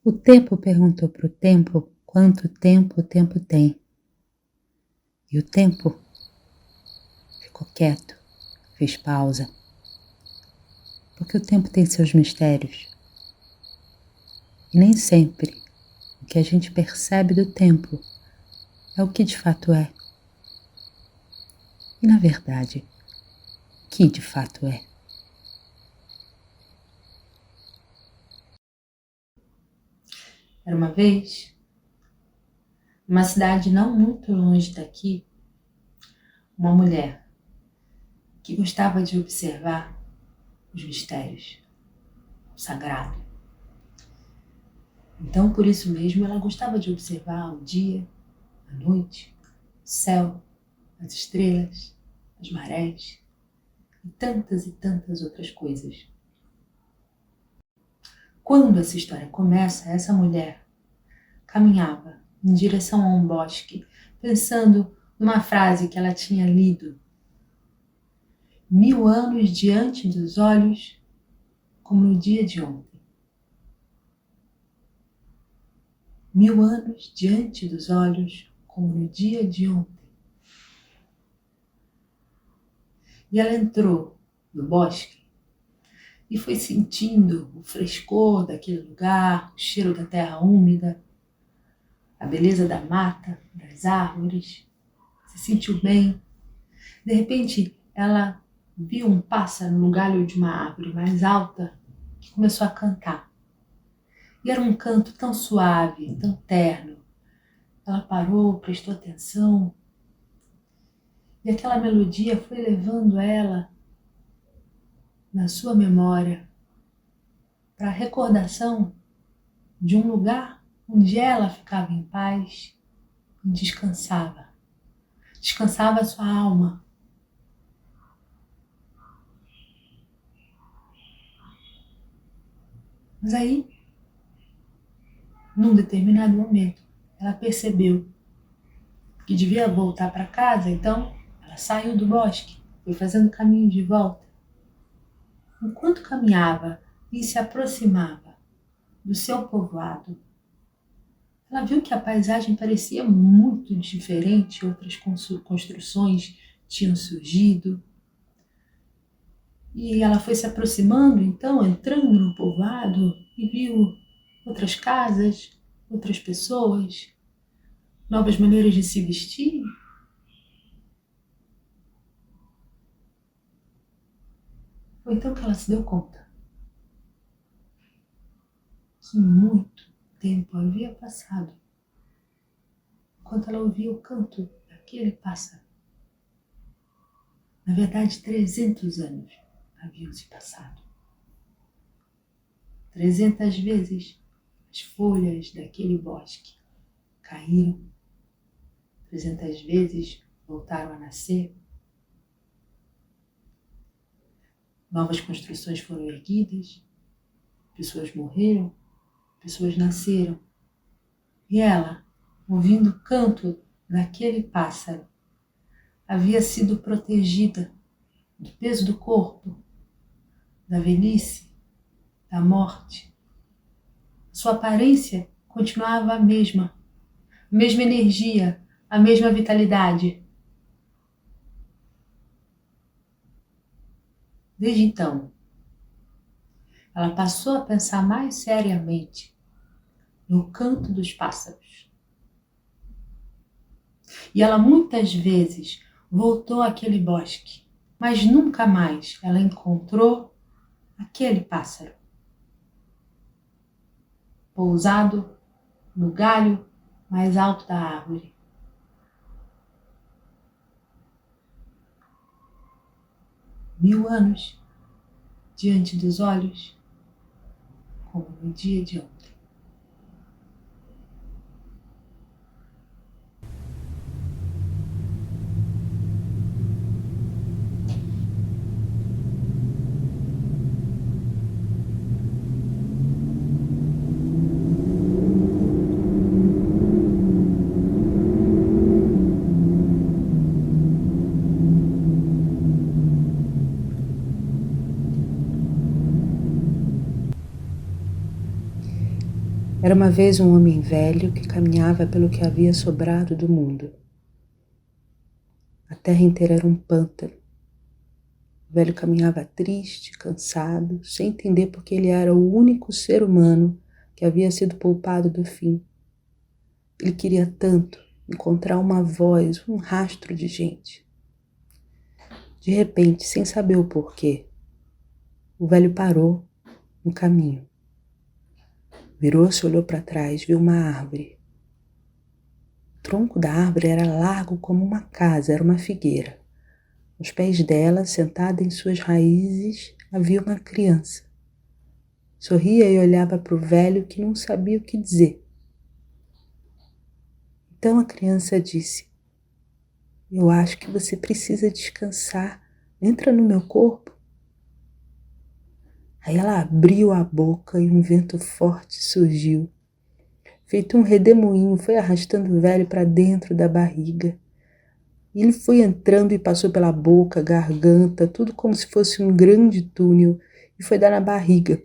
O tempo perguntou para o tempo quanto tempo o tempo tem. E o tempo ficou quieto, fez pausa. Porque o tempo tem seus mistérios. E nem sempre o que a gente percebe do tempo é o que de fato é. E na verdade, o que de fato é? Era uma vez, numa cidade não muito longe daqui, uma mulher que gostava de observar os mistérios, o sagrado. Então, por isso mesmo, ela gostava de observar o dia, a noite, o céu, as estrelas, as marés e tantas outras coisas. Quando essa história começa, essa mulher caminhava em direção a um bosque, pensando numa frase que ela tinha lido: 1000 anos diante dos olhos, como no dia de ontem. 1000 anos diante dos olhos, como no dia de ontem. E ela entrou no bosque e foi sentindo o frescor daquele lugar, o cheiro da terra úmida, a beleza da mata, das árvores. Se sentiu bem. De repente, ela viu um pássaro no galho de uma árvore mais alta que começou a cantar. E era um canto tão suave, tão terno. Ela parou, prestou atenção. E aquela melodia foi levando ela, na sua memória, para a recordação de um lugar onde ela ficava em paz e descansava. Descansava a sua alma. Mas aí, num determinado momento, ela percebeu que devia voltar para casa, então ela saiu do bosque, foi fazendo caminho de volta. Enquanto caminhava e se aproximava do seu povoado, ela viu que a paisagem parecia muito diferente, outras construções tinham surgido. E ela foi se aproximando, então, entrando no povoado, e viu outras casas, outras pessoas, novas maneiras de se vestir. Foi então que ela se deu conta que muito tempo havia passado enquanto ela ouvia o canto daquele pássaro. Na verdade, 300 anos haviam se passado. 300 vezes as folhas daquele bosque caíram. 300 vezes voltaram a nascer. Novas construções foram erguidas. Pessoas morreram. Pessoas nasceram. E ela, ouvindo o canto daquele pássaro, havia sido protegida do peso do corpo, da velhice, da morte. Sua aparência continuava a mesma energia, a mesma vitalidade. Desde então, ela passou a pensar mais seriamente no canto dos pássaros. E ela muitas vezes voltou àquele bosque, mas nunca mais ela encontrou aquele pássaro pousado no galho mais alto da árvore. Mil anos diante dos olhos, como no dia de ontem. Era uma vez um homem velho que caminhava pelo que havia sobrado do mundo. A terra inteira era um pântano. O velho caminhava triste, cansado, sem entender porque ele era o único ser humano que havia sido poupado do fim. Ele queria tanto encontrar uma voz, um rastro de gente. De repente, sem saber o porquê, o velho parou no caminho. Virou-se, olhou para trás, viu uma árvore. O tronco da árvore era largo como uma casa, era uma figueira. Aos pés dela, sentada em suas raízes, havia uma criança. Sorria e olhava para o velho que não sabia o que dizer. Então a criança disse: "Eu acho que você precisa descansar. Entra no meu corpo." Aí ela abriu a boca e um vento forte surgiu. Feito um redemoinho, foi arrastando o velho para dentro da barriga. E ele foi entrando e passou pela boca, garganta, tudo como se fosse um grande túnel, e foi dar na barriga.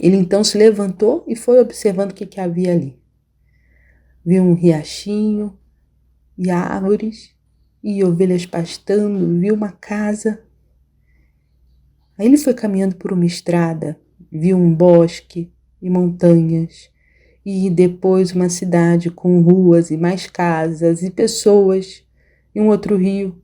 Ele então se levantou e foi observando o que havia ali. Viu um riachinho e árvores e ovelhas pastando, viu uma casa. Aí ele foi caminhando por uma estrada, viu um bosque e montanhas, e depois uma cidade com ruas e mais casas e pessoas, e um outro rio.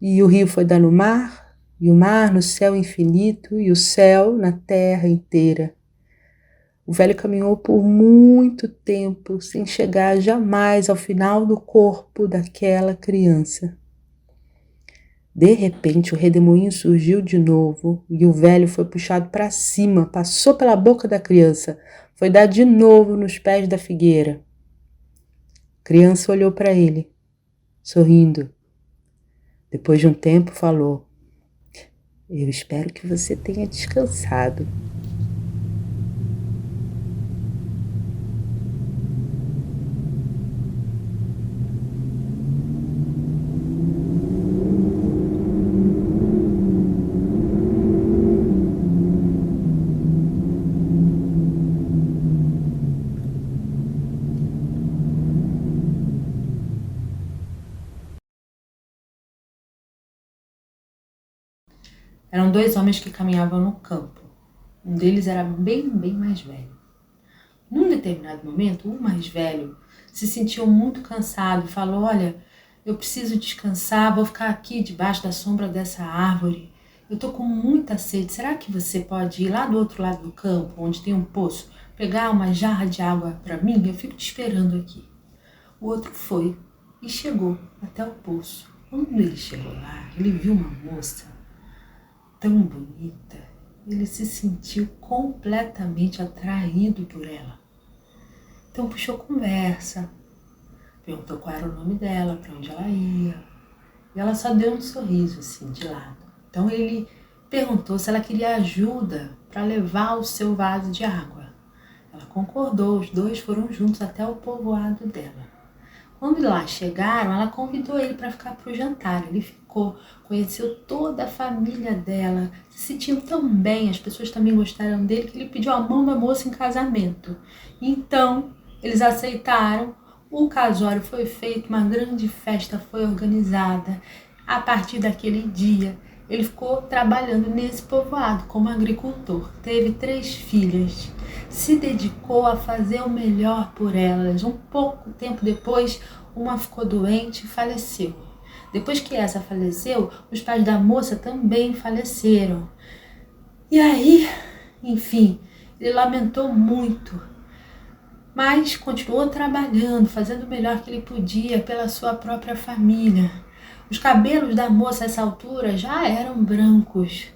E o rio foi dar no mar, e o mar no céu infinito, e o céu na terra inteira. O velho caminhou por muito tempo, sem chegar jamais ao final do corpo daquela criança. De repente, o redemoinho surgiu de novo e o velho foi puxado para cima, passou pela boca da criança, foi dar de novo nos pés da figueira. A criança olhou para ele, sorrindo. Depois de um tempo, falou: "Eu espero que você tenha descansado." Eram dois homens que caminhavam no campo. Um deles era bem mais velho. Num determinado momento, o mais velho se sentiu muito cansado e falou: "Olha, eu preciso descansar, vou ficar aqui debaixo da sombra dessa árvore. Eu tô com muita sede. Será que você pode ir lá do outro lado do campo, onde tem um poço, pegar uma jarra de água para mim? Eu fico te esperando aqui." O outro foi e chegou até o poço. Quando ele chegou lá, ele viu uma moça tão bonita. Ele se sentiu completamente atraído por ela. Então puxou conversa, perguntou qual era o nome dela, para onde ela ia. E ela só deu um sorriso assim, de lado. Então ele perguntou se ela queria ajuda para levar o seu vaso de água. Ela concordou, os dois foram juntos até o povoado dela. Quando lá chegaram, ela convidou ele para ficar para o jantar. Ele ficou, conheceu toda a família dela, se sentiu tão bem, as pessoas também gostaram dele, que ele pediu a mão da moça em casamento. Então, eles aceitaram, o casório foi feito, uma grande festa foi organizada. A partir daquele dia, ele ficou trabalhando nesse povoado como agricultor. Teve 3 filhas. Se dedicou a fazer o melhor por elas. Um pouco tempo depois, uma ficou doente e faleceu. Depois que essa faleceu, os pais da moça também faleceram. E aí, enfim, ele lamentou muito, mas continuou trabalhando, fazendo o melhor que ele podia pela sua própria família. Os cabelos da moça a essa altura já eram brancos.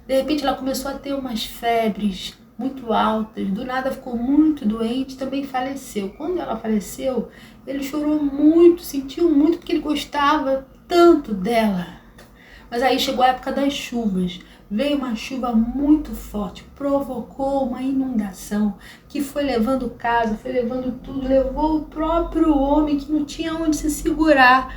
De repente ela começou a ter umas febres muito altas, do nada ficou muito doente, também faleceu. Quando ela faleceu, ele chorou muito, sentiu muito, porque ele gostava tanto dela. Mas aí chegou a época das chuvas. Veio uma chuva muito forte, provocou uma inundação que foi levando casa, foi levando tudo, levou o próprio homem que não tinha onde se segurar.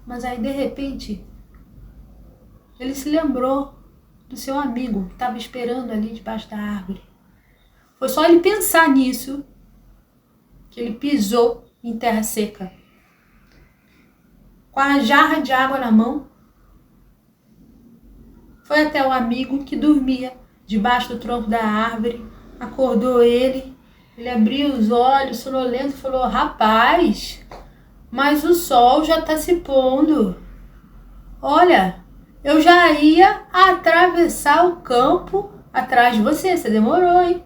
Mas aí de repente ele se lembrou do seu amigo que estava esperando ali debaixo da árvore. Foi só ele pensar nisso que ele pisou em terra seca. Com a jarra de água na mão, foi até o amigo que dormia debaixo do tronco da árvore, acordou ele abriu os olhos, sonolento, e falou: rapaz, mas o sol já está se pondo. Olha, eu já ia atravessar o campo atrás de você, você demorou, hein?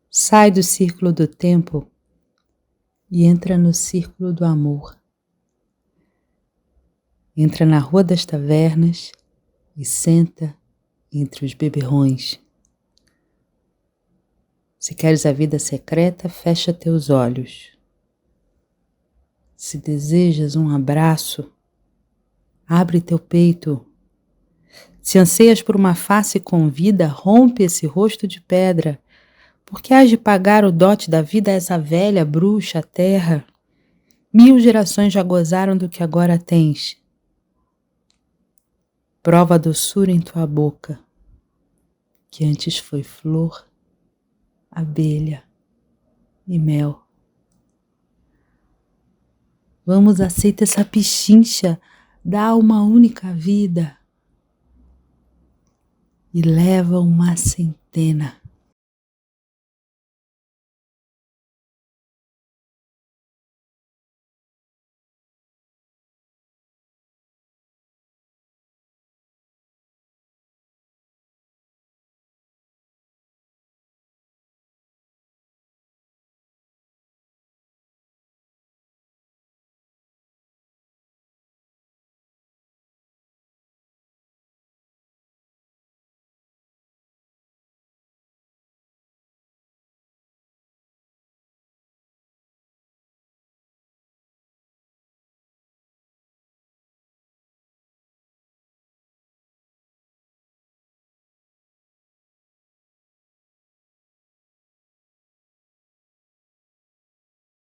Sai do círculo do tempo e entra no círculo do amor. Entra na Rua das Tavernas e senta entre os beberrões. Se queres a vida secreta, fecha teus olhos. Se desejas um abraço, abre teu peito. Se anseias por uma face com vida, rompe esse rosto de pedra, porque hás de pagar o dote da vida a essa velha bruxa, a terra. 1000 gerações já gozaram do que agora tens. Prova a doçura em tua boca, que antes foi flor, abelha e mel. Vamos, aceita essa pichincha, dá uma única vida e leva uma centena.